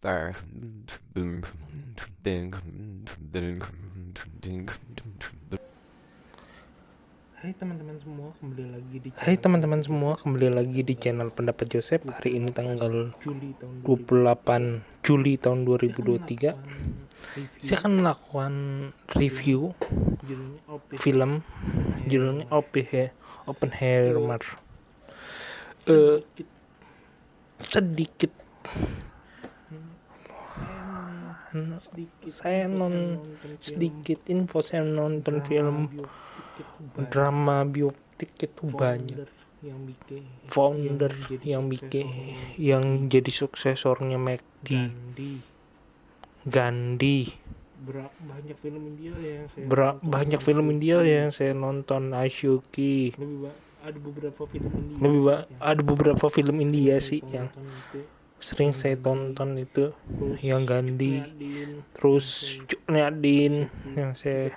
Hai teman-teman semua, kembali lagi di channel Pendapat Joseph. Hari ini tanggal 28 Juli tahun 2023. Saya akan melakukan review film judulnya Oppenheimer. Sedikit info, saya nonton film drama bioptik itu banyak. Founder yang jadi suksesornya McD, Gandhi. Banyak film India yang saya nonton. Asyuki. Ada beberapa film India sih yang sering saya tonton itu, yang Gandhi, terus Nyadin yang saya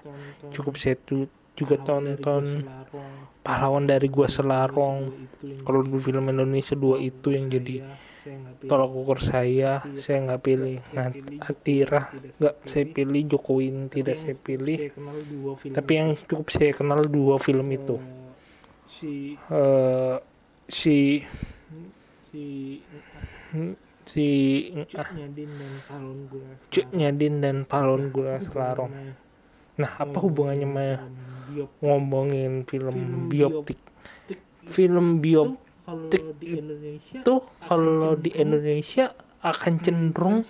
juga tonton. Pahlawan dari Gua Selarong. Kalau di film Indonesia 2 itu yang jadi tolak ukur saya nggak pilih. Atira nggak saya pilih, Jokowi tidak saya pilih, tapi yang cukup saya kenal 2 film itu. Cuk Nyadin dan Palon Gula Selarong. Nah, apa hubungannya sama ngomongin film bioptik? Film bioptik itu kalau di Indonesia akan cenderung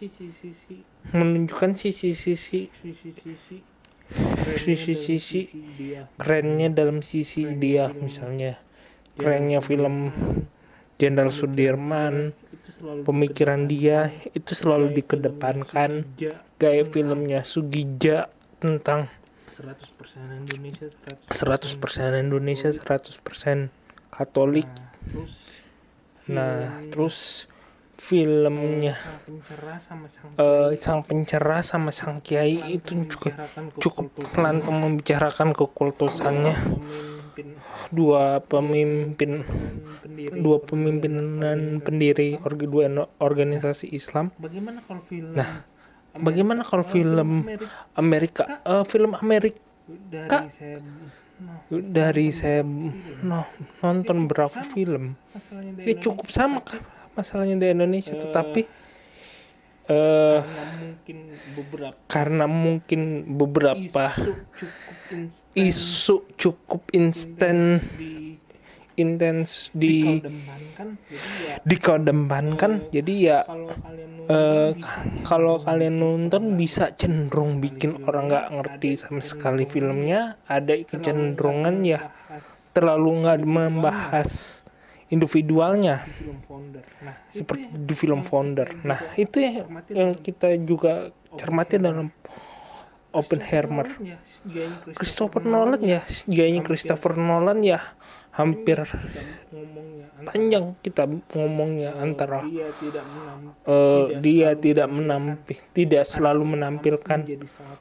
menunjukkan sisi-sisi kerennya dalam sisi dia. Misalnya kerennya film Jenderal Sudirman, pemikiran dia itu selalu dikedepankan. Gaya filmnya Sugija tentang 100% Indonesia, 100% Katolik. Nah, terus filmnya Sang Pencerah sama Sang Kiai itu juga cukup lantang membicarakan kekultusannya dua pemimpin dan pendiri dua organisasi Islam. Nah, bagaimana kalau film Amerika? Dari saya nonton berapa film, cukup sama masalahnya di Indonesia, tetapi karena mungkin beberapa isu cukup intens dikedepankan, jadi ya kalau kalian nonton bisa cenderung bikin orang nggak ngerti sama sekali filmnya. Ada kecenderungan ya terlalu nggak membahas individualnya seperti di film Founder. Nah, itu yang kita juga cermati dalam Oppenheimer. Christopher Nolan ya hampir panjang kita ngomongnya antara dia tidak selalu menampilkan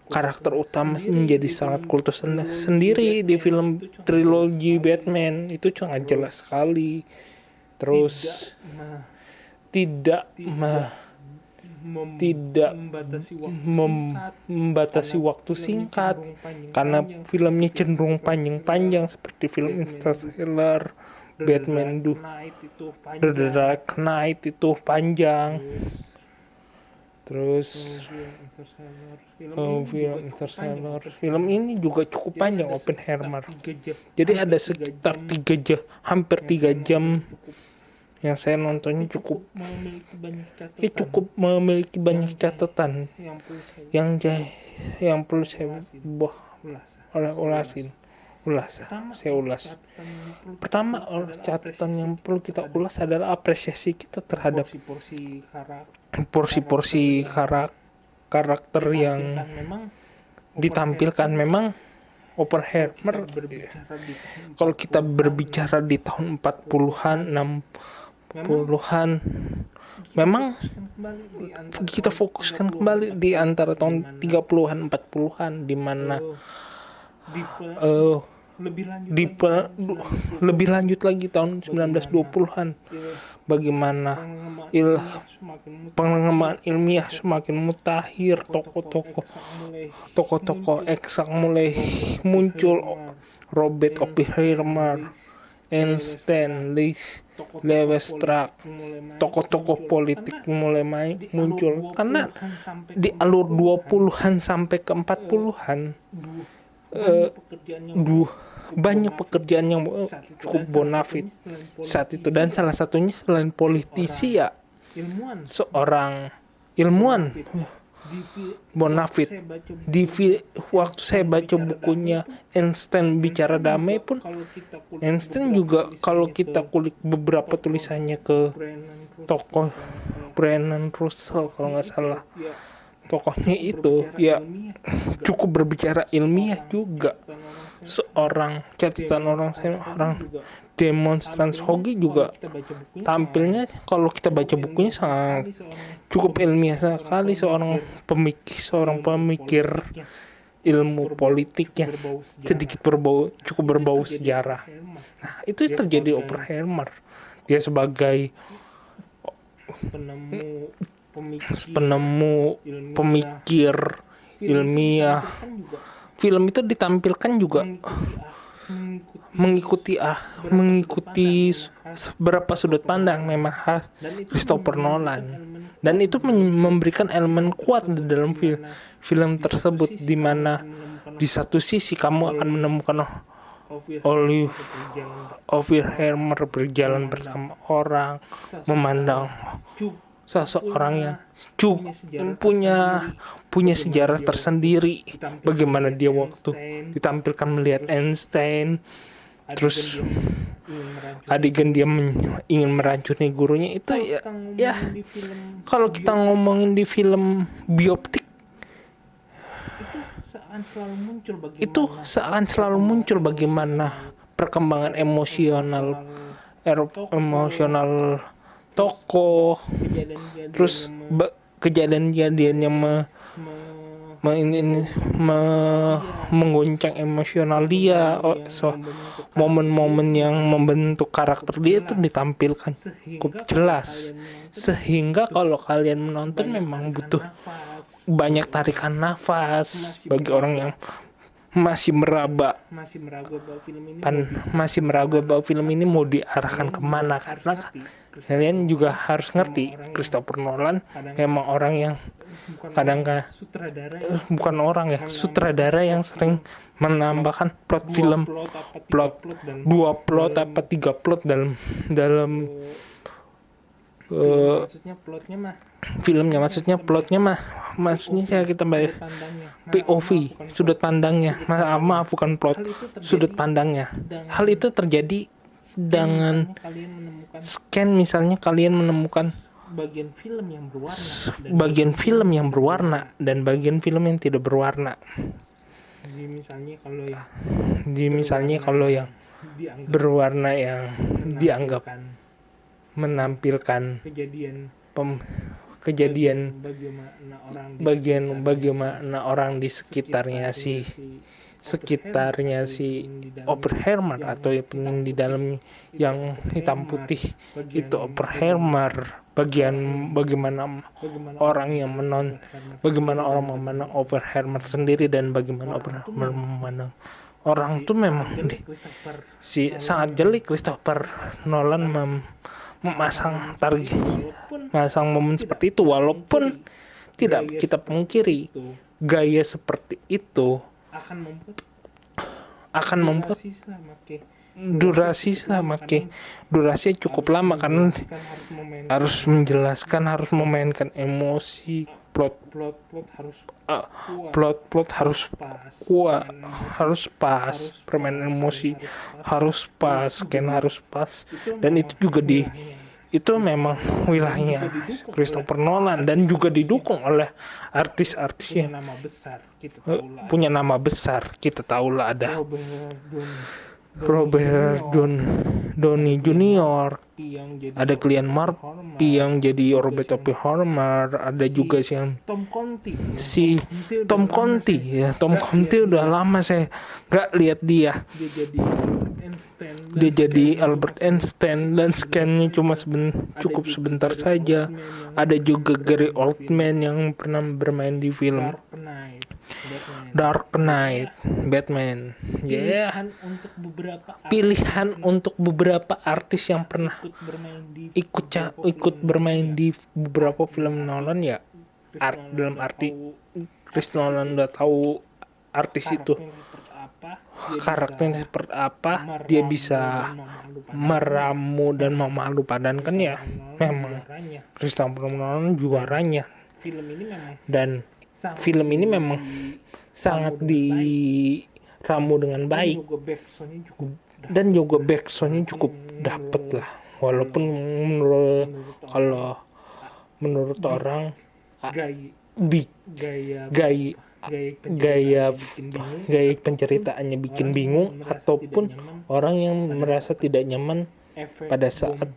karakter utama menjadi sangat kultus sendiri. Di film trilogi Batman itu sangat jelas sekali. Terus tidak membatasi waktu singkat, karena filmnya cenderung panjang seperti film Interstellar, Batman, The Dark Knight itu panjang. Terus film Interstellar, film ini juga cukup panjang, Oppenheimer. Jadi ada sekitar 3 jam, hampir 3 jam yang saya nontonnya cukup memiliki banyak catatan yang perlu saya ulas. Pertama, catatan yang perlu kita ulas adalah apresiasi kita terhadap porsi karakter yang ditampilkan. Memang Oppenheimer, kalau kita berbicara di tahun 40-an, 60-an, memang kita fokuskan kembali di antara tahun 30-an, 40-an, di mana lebih lanjut lagi tahun 1920-an, bagaimana pengembangan ilmiah semakin mutakhir, tokoh-tokoh eksak mulai muncul, Robert Oppenheimer, Einstein, Leeuwenhoek, tokoh-tokoh politik mulai muncul, karena di alur 20-an sampai ke 40-an banyak pekerjaan yang cukup bonafit saat itu, dan salah satunya selain politisi ya seorang ilmuwan bonafit. Waktu saya baca bukunya Einstein Bicara Damai pun, Einstein juga kalau kita kulik beberapa tulisannya ke tokoh Brennan Russell kalau nggak salah, tokohnya itu ya cukup berbicara ilmiah juga. Seorang catatan orang demonstran Hogi juga tampilnya, kalau kita baca bukunya, sangat cukup ilmiah sekali, seorang pemikir ilmu politik yang sedikit cukup berbau sejarah. Nah, itu terjadi Oppenheimer. Dia sebagai penemu pemikir ilmiah. Film itu ditampilkan juga mengikuti beberapa sudut pandang memang khas Christopher Nolan, dan itu memberikan elemen kuat di dalam film tersebut, di mana di satu sisi kamu akan menemukan Oppenheimer berjalan bersama orang, memandang seseorang yang punya sejarah tersendiri, bagaimana dia waktu ditampilkan melihat Einstein, terus adegan dia ingin meracuni gurunya. Itu ya kalau kita ngomongin di film bioptik, itu akan selalu muncul bagaimana perkembangan emosional tokoh, terus kejadian-kejadian yang mengguncang emosional dia, momen-momen yang membentuk karakter dia itu ditampilkan cukup jelas, sehingga kalau kalian menonton memang butuh banyak tarikan nafas bagi orang yang masih meragu bahwa film ini mau diarahkan kemana, karena kalian juga harus ngerti Christopher Nolan memang orang yang sutradara yang sering menambahkan plot film, dua plot apa tiga plot dalam filmnya. Maksudnya kita bayar POV, sudut pandangnya, bukan plot, sudut pandangnya. Hal itu terjadi dengan scan, misalnya kalian menemukan bagian film yang berwarna dan bagian film yang tidak berwarna. Misalnya kalau yang berwarna yang dianggap menampilkan kejadian bagaimana orang di sekitarnya si Oppenheimer, atau yang di dalam yang hitam putih itu Oppenheimer, bagaimana orang memandang Oppenheimer sendiri, dan bagaimana Oppenheimer memandang orang tuh memang sangat jeli. Christopher Nolan memasang momen seperti itu, walaupun tidak kita pungkiri gaya seperti itu akan membuat durasi cukup lama, karena harus menjelaskan, harus memainkan emosi, plot harus kuat, harus pas, permainan emosi harus pas, scan harus pas, dan itu juga itu memang wilayahnya Christopher Nolan, dan juga didukung oleh artis-artis yang punya nama besar. Kita tahulah ada Robert Downey Jr., ada Cillian Murphy yang jadi Robert Oppenheimer, ada juga sih yang Tom Conti ya. Tom Conti udah lama saya nggak lihat dia. Dia jadi Albert Einstein dan scan-nya cuma cukup sebentar saja. Ada juga Gary Oldman yang pernah bermain di film Dark Knight, Batman. Ya, pilihan untuk beberapa artis yang pernah ikut bermain di beberapa film Nolan ya. Dalam arti Chris Nolan udah tahu artis itu karakternya seperti apa, dia bisa meramu dan memalukan kan ya. Memang Christopher Nolan juaranya. Dan film ini memang sangat diramu dengan baik dan juga backsoundnya cukup dapet lah, walaupun menurut orang gaya penceritaannya bikin bingung, ataupun orang yang merasa tidak nyaman pada saat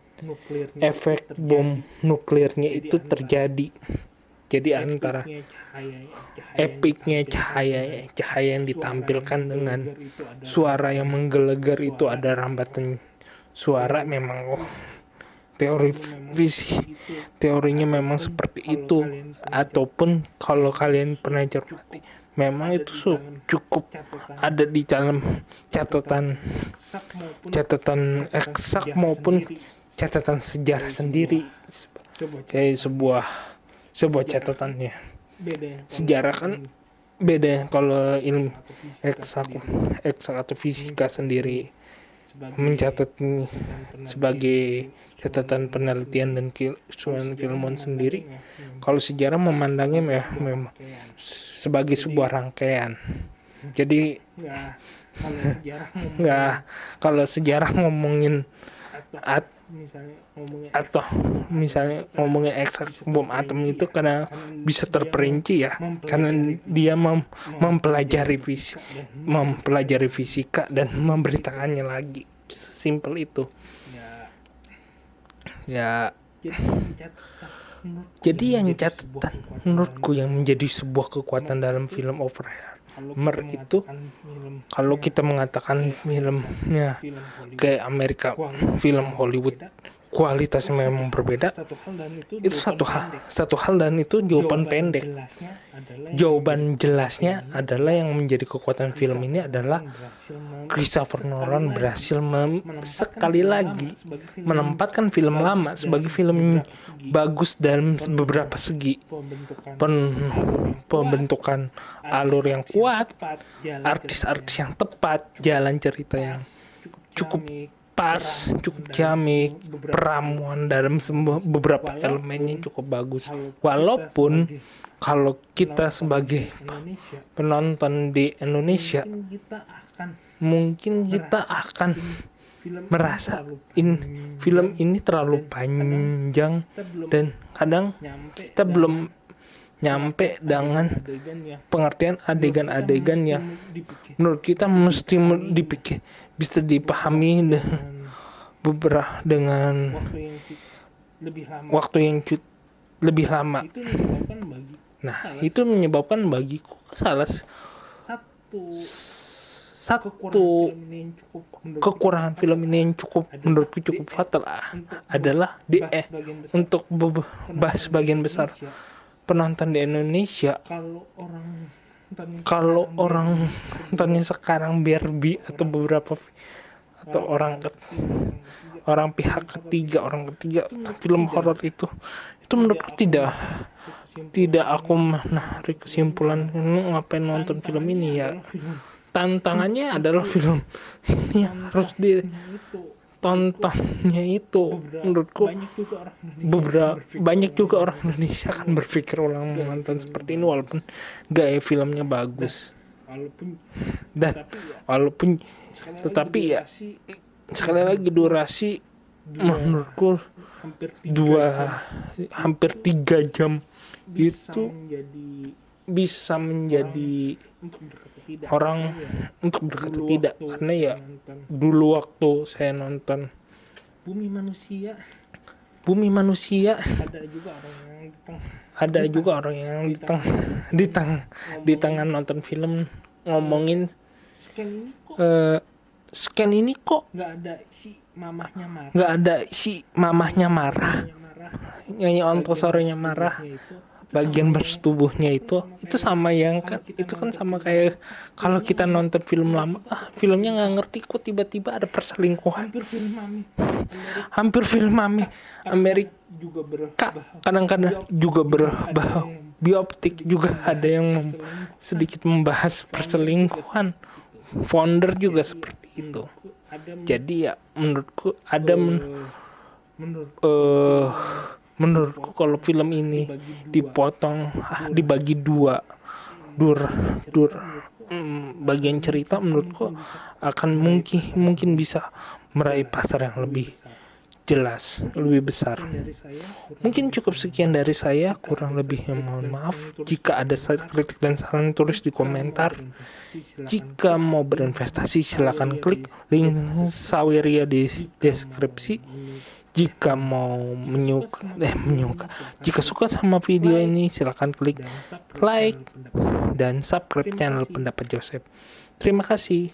efek bom nuklirnya itu terjadi. Jadi antara epicnya cahaya yang ditampilkan dengan suara yang menggelegar itu, ada rambatan suara. Memang teorinya memang seperti itu. Ataupun kalau kalian pernah cermati, memang itu cukup ada di dalam catatan eksak maupun catatan sejarah sendiri. Kayak sebuah catatannya. Sejarah kan beda kalau ilmu eksak atau fisika sendiri mencatat ini sebagai catatan penelitian dan keilmuan sendiri. Kalau sejarah memandangnya memang sebagai sebuah rangkaian. Jadi kalau sejarah ngomongin misalnya ngomongin eksak bom atom itu karena bisa terperinci ya, karena dia mempelajari fisika dan memberitakannya lagi. Sesimpel itu ya. Jadi yang catatan menurutku yang menjadi sebuah kekuatan dalam film Oppenheimer itu, kalau kita mengatakan filmnya kayak Amerika, film Hollywood, kualitasnya memang berbeda. Itu satu hal dan itu jawaban pendek. Jawaban jelasnya adalah yang menjadi kekuatan film ini adalah Christopher Nolan berhasil sekali lagi menempatkan film lama sebagai film bagus dalam beberapa segi. Pembentukan alur yang kuat, artis-artis yang tepat, jalan cerita yang cukup pas, cukup ciamik, peramuan dalam beberapa elemennya cukup bagus. Walaupun kalau kita sebagai penonton di Indonesia mungkin kita akan merasa film ini terlalu panjang dan kadang kita belum nyampe dengan pengertian adegan-adegan yang menurut kita mesti bisa dipahami dengan waktu yang lebih lama. Nah, itu menyebabkan bagiku salah satu kekurangan film ini yang menurutku cukup fatal adalah untuk bahas sebagian besar penonton di Indonesia. Kalau orang nontonnya sekarang Barbie atau beberapa atau orang pihak ketiga film horor itu menurutku tidak aku menarik kesimpulan ngapain nonton film ini ya. Tantangannya adalah film ini harus tontonnya itu menurutku banyak juga orang Indonesia akan berpikir ulang menonton seperti ini walaupun gaya filmnya bagus tetapi ya sekali lagi durasi menurutku hampir 3 jam itu bisa menjadi orang untuk berkata tidak, karena ya dulu waktu saya nonton Bumi Manusia. Ada juga orang yang di tengah nonton film ngomongin scan ini kok nggak ada si mamahnya marah, nyanyi ontosornya marah, bagian bersetubuhnya itu sama yang kan, itu kan sama kayak kalau kita nonton film lama, filmnya nggak ngerti kok tiba-tiba ada perselingkuhan. Hampir film Amerika kadang-kadang juga bioptik juga ada yang sedikit membahas perselingkuhan. Founder juga seperti itu. Jadi ya menurutku menurutku kalau film ini dipotong, dibagi dua bagian cerita, menurutku akan mungkin bisa meraih pasar yang lebih jelas, lebih besar. Mungkin cukup sekian dari saya, kurang lebih mohon maaf. Jika ada kritik dan saran, tulis di komentar. Jika mau berinvestasi silakan klik link Saweria di deskripsi. Jika mau jika suka sama video ini silakan klik like dan subscribe channel Pendapat Joseph. Terima kasih.